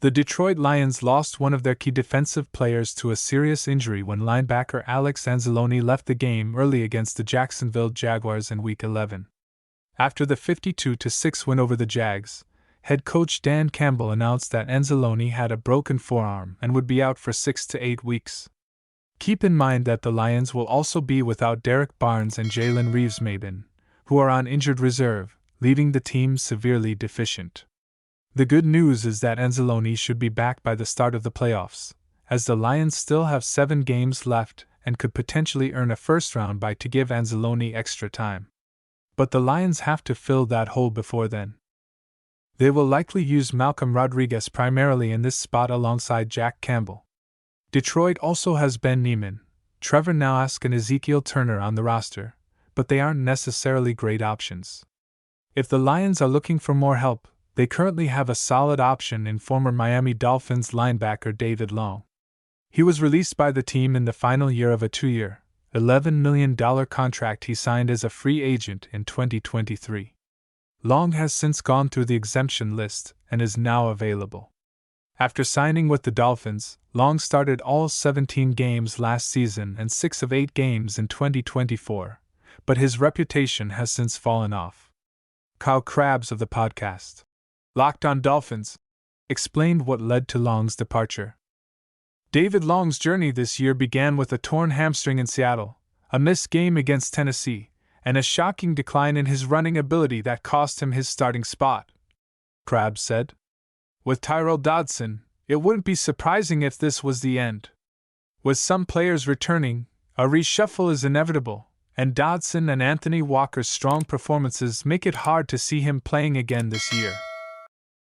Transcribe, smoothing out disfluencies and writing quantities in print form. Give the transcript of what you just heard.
The Detroit Lions lost one of their key defensive players to a serious injury when linebacker Alex Anzalone left the game early against the Jacksonville Jaguars in Week 11. After the 52-6 win over the Jags, head coach Dan Campbell announced that Anzalone had a broken forearm and would be out for 6 to 8 weeks. Keep in mind that the Lions will also be without Derek Barnes and Jalen Reeves-Maybin, who are on injured reserve, leaving the team severely deficient. The good news is that Anzalone should be back by the start of the playoffs, as the Lions still have 7 games left and could potentially earn a first-round bye to give Anzalone extra time. But the Lions have to fill that hole before then. They will likely use Malcolm Rodriguez primarily in this spot alongside Jack Campbell. Detroit also has Ben Neiman, Trevor Noask and Ezekiel Turner on the roster, but they aren't necessarily great options. If the Lions are looking for more help, they currently have a solid option in former Miami Dolphins linebacker David Long. He was released by the team in the final year of a 2-year, $11 million contract he signed as a free agent in 2023. Long has since gone through the exemption list and is now available. After signing with the Dolphins, Long started all 17 games last season and 6 of 8 games in 2024, but his reputation has since fallen off. Kyle Krabs of the podcast Locked on Dolphins explained what led to Long's departure. David Long's journey this year began with a torn hamstring in Seattle, a missed game against Tennessee, and a shocking decline in his running ability that cost him his starting spot, Krabs said. With Tyrel Dodson, it wouldn't be surprising if this was the end. With some players returning, a reshuffle is inevitable, and Dodson and Anthony Walker's strong performances make it hard to see him playing again this year.